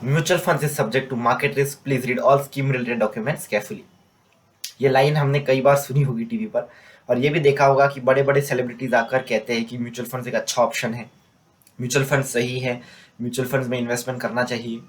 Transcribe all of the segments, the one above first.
Mutual fund is subject to market risk, please read all scheme related documents carefully. ये line हमने कई बार सुनी होगी टीवी पर, और ये भी देखा होगा कि बड़े बड़े सेलिब्रिटीज आकर कहते हैं कि म्यूचुअल फंड एक अच्छा ऑप्शन है, म्यूचुअल फंड सही है, म्यूचुअल फंड्स में इन्वेस्टमेंट करना चाहिए।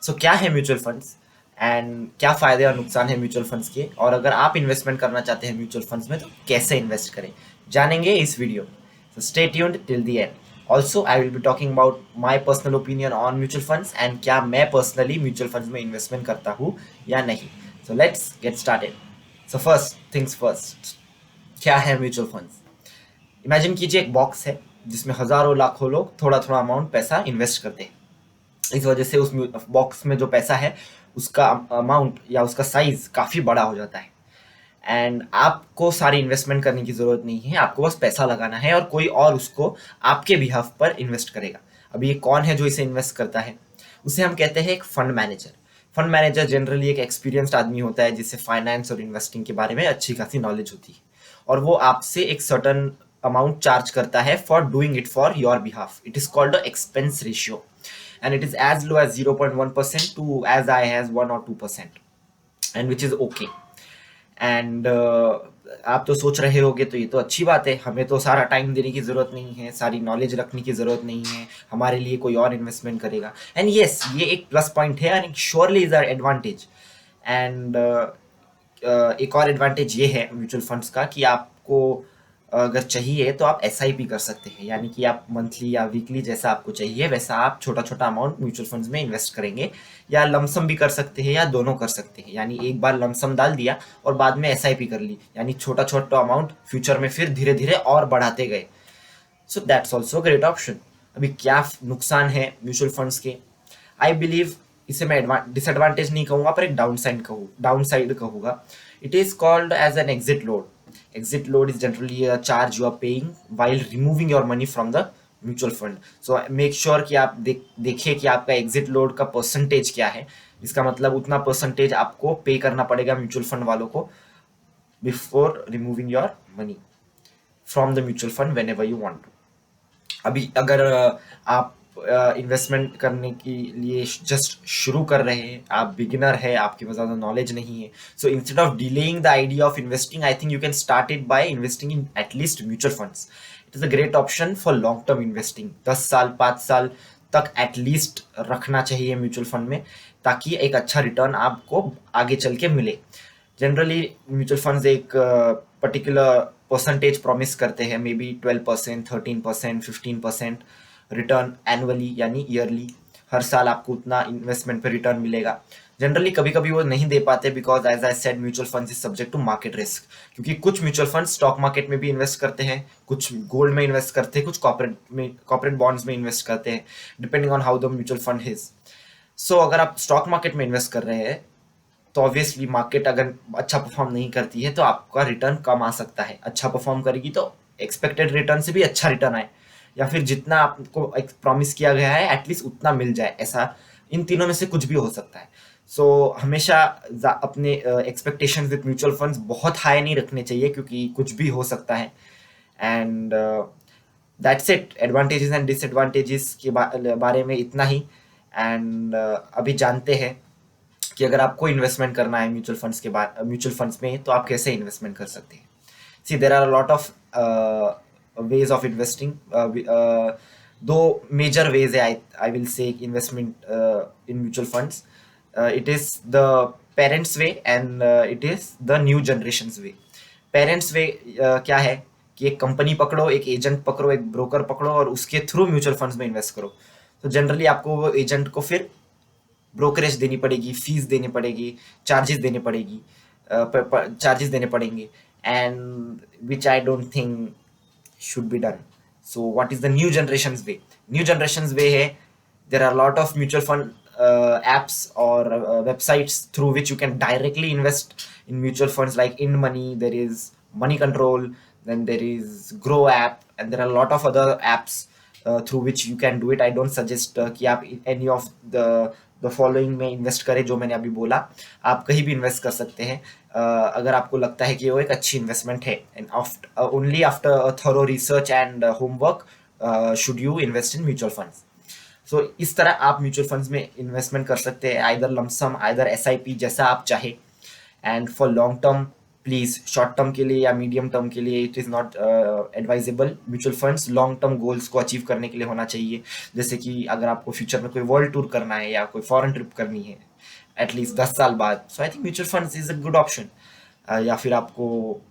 सो क्या है म्यूचुअल फंड्स एंड क्या फ़ायदे और नुकसान है म्यूचुअल फंड्स के, और अगर आप इन्वेस्टमेंट करना चाहते हैं म्यूचुअल फंड्स में तो कैसे इन्वेस्ट करें, जानेंगे इस video. So stay tuned till the end. Also I will be talking about my personal opinion on mutual funds and क्या मैं पर्सनली म्यूचुअल फंड्स में इन्वेस्टमेंट करता हूँ या नहीं। So let's get started. So first things first, क्या है mutual funds. Imagine कीजिए एक बॉक्स है जिसमें हजारों लाखों लोग थोड़ा थोड़ा अमाउंट पैसा इन्वेस्ट करते हैं। इस वजह से उस बॉक्स में जो पैसा है उसका अमाउंट या उसका साइज काफ़ी बड़ा हो जाता है। एंड आपको सारी इन्वेस्टमेंट करने की ज़रूरत नहीं है, आपको बस पैसा लगाना है और कोई और उसको आपके बिहाफ पर इन्वेस्ट करेगा। अब ये कौन है जो इसे इन्वेस्ट करता है, उसे हम कहते हैं एक fund manager. Fund manager generally एक एक्सपीरियंस्ड आदमी होता है जिससे फाइनेंस और इन्वेस्टिंग के बारे में अच्छी खासी नॉलेज होती है, और वो आपसे एक सर्टन अमाउंट चार्ज करता है for doing it for your behalf. It is called expense ratio, and it is as low as 0.1% to as high as 1 or 2%, and which is okay. And आप तो सोच रहे होगे तो ये तो अच्छी बात है, हमें तो सारा टाइम देने की ज़रूरत नहीं है, सारी नॉलेज रखने की ज़रूरत नहीं है, हमारे लिए कोई और इन्वेस्टमेंट करेगा। एंड येस, ये एक प्लस पॉइंट है and surely is our advantage. And एक और एडवांटेज ये है म्यूचुअल फंड्स का कि आपको अगर चाहिए तो आप एसआईपी कर सकते हैं, यानी कि आप मंथली या वीकली जैसा आपको चाहिए वैसा आप छोटा छोटा अमाउंट म्यूचुअल फंड्स में इन्वेस्ट करेंगे, या लमसम भी कर सकते हैं या दोनों कर सकते हैं, यानी एक बार लमसम डाल दिया और बाद में एसआईपी कर ली, यानी छोटा छोटा अमाउंट फ्यूचर में फिर धीरे धीरे और बढ़ाते गए। So that's also great option. अभी क्या नुकसान है म्यूचुअल फंड्स के, आई बिलीव इसे मैं डिसएडवांटेज नहीं कहूंगा पर एक डाउन साइड कहूंगा। It is called as an exit load. Exit load is generally a charge you are paying while removing your money from the mutual fund. So make sure कि आप देखिए कि आपका एग्जिट लोड का percentage क्या है। इसका मतलब उतना परसेंटेज आपको पे करना पड़ेगा म्यूचुअल फंड वालों को before removing your money from the mutual fund whenever you want to. अभी अगर आप इन्वेस्टमेंट करने के लिए जस्ट शुरू कर रहे हैं, आप बिगिनर है, आपके पास ज़्यादा नॉलेज नहीं है, so instead of delaying the idea of investing, I think you can start it by investing in at least mutual funds. It is a great option for long term investing. 10 साल 5 साल तक at least रखना चाहिए mutual fund में, ताकि एक अच्छा return आपको आगे चल के मिले। जनरली म्यूचुअल फंड्स एक पर्टिकुलर परसेंटेज प्रॉमिस करते हैं, मे बी 12%, 13%, 15% रिटर्न एनुअली यानी ईयरली। हर साल आपको उतना इन्वेस्टमेंट पे रिटर्न मिलेगा। जनरली कभी कभी वो नहीं दे पाते because as I said mutual funds is subject to market risk, क्योंकि कुछ म्यूचुअल फंड स्टॉक मार्केट में भी इन्वेस्ट करते हैं, कुछ गोल्ड में इन्वेस्ट करते हैं, कुछ कॉर्पोरेट बॉन्ड्स में इन्वेस्ट करते हैं, depending on how the mutual fund is. So अगर आप स्टॉक मार्केट में इन्वेस्ट कर रहे हैं तो ऑब्वियसली मार्केट अगर अच्छा परफॉर्म नहीं करती है तो आपका रिटर्न कम आ सकता है। अच्छा परफॉर्म करेगी तो एक्सपेक्टेड रिटर्न से भी अच्छा रिटर्न आए, या फिर जितना आपको प्रॉमिस किया गया है एटलीस्ट उतना मिल जाए, ऐसा इन तीनों में से कुछ भी हो सकता है। सो हमेशा अपने एक्सपेक्टेशन विद म्यूचुअल फंड्स बहुत हाई नहीं रखने चाहिए, क्योंकि कुछ भी हो सकता है। And that's it, advantages and disadvantages के बारे में इतना ही। एंड अभी जानते हैं कि अगर आपको इन्वेस्टमेंट करना है म्यूचुअल फंड्स में तो आप कैसे इन्वेस्टमेंट कर सकते हैं। See there are lot of ways of investing. दो मेजर वेज है I will say investment in mutual funds. It is the parents way and it is the new generation way. Parents way क्या है कि एक company पकड़ो, एक agent पकड़ो, एक ब्रोकर पकड़ो और उसके थ्रू म्यूचुअल फंड्स में इन्वेस्ट करो। तो जनरली आपको वो एजेंट को फिर ब्रोकरेज देनी पड़ेगी, फीस देनी पड़ेगी, चार्जेस देने पड़ेंगे, and which I don't think should be done. So what is the new generation way? New generation way है, there are a lot of mutual fund apps or websites through which you can directly invest in mutual funds, like InMoney, there is Money Control, then there is Grow app, and there are a lot of other apps through which you can do it. I don't suggest कि आप any of the following में invest करें जो मैंने अभी बोला। आप कहीं भी इन्वेस्ट कर सकते हैं अगर आपको लगता है कि वो एक अच्छी इन्वेस्टमेंट है, and only after thorough research and homework should you invest in mutual funds. सो इस तरह आप म्यूचुअल फंड्स में इन्वेस्टमेंट कर सकते हैं, आइदर लमसम आइदर एसआईपी, जैसा आप चाहे। And for long term please, short term के लिए या मीडियम टर्म के लिए it is not advisable. Mutual funds long term goals को अचीव करने के लिए होना चाहिए, जैसे कि अगर आपको फ्यूचर में कोई वर्ल्ड टूर करना है या कोई फॉरेन ट्रिप करनी है एटलीस्ट 10 साल बाद, so I think mutual funds is a good option. या फिर आपको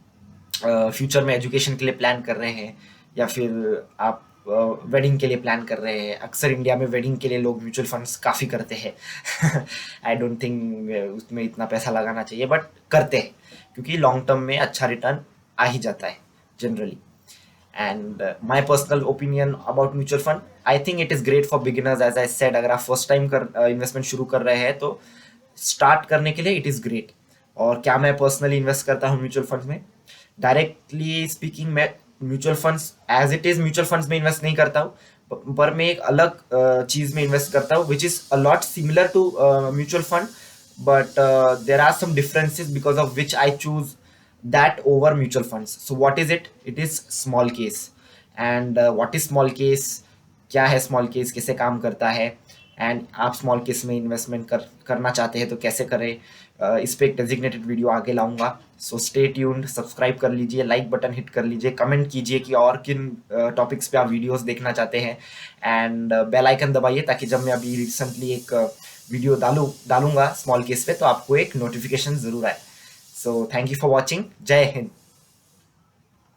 फ्यूचर में एजुकेशन के लिए प्लान कर रहे हैं, या फिर आप वेडिंग के लिए प्लान कर रहे हैं। अक्सर इंडिया में वेडिंग के लिए लोग म्यूचुअल फंड्स काफ़ी करते हैं। आई डोंट थिंक उसमें इतना पैसा लगाना चाहिए, बट करते हैं क्योंकि लॉन्ग टर्म में अच्छा रिटर्न आ ही जाता है generally. And my personal opinion about mutual fund, I think it is great for beginners. As I said, अगर आप फर्स्ट टाइम इन्वेस्टमेंट शुरू कर रहे हैं तो स्टार्ट करने के लिए इट इज़ ग्रेट। और क्या मैं पर्सनली इन्वेस्ट करता हूँ म्यूचुअल फंड में? डायरेक्टली स्पीकिंग मैं mutual funds as it is mutual funds में इन्वेस्ट नहीं करता हूँ, पर मैं एक अलग चीज में इन्वेस्ट करता हूँ which is a lot similar to mutual fund, but there are some differences because of which I choose that over mutual funds. So what is it? It is small case. And what is small case? क्या है small case, कैसे काम करता है, and आप small case में investment करना चाहते हैं तो कैसे करें, इस पे एक डेजिग्नेटेड वीडियो आगे लाऊंगा। सो स्टे ट्यून्ड, सब्सक्राइब कर लीजिए, लाइक बटन हिट कर लीजिए, कमेंट कीजिए कि और किन टॉपिक्स पे आप वीडियोस देखना चाहते हैं, एंड बेल आइकन दबाइए ताकि जब मैं अभी रिसेंटली एक वीडियो डालूंगा स्मॉल केस पे तो आपको एक नोटिफिकेशन ज़रूर आए। So thank you for watching. जय हिंद।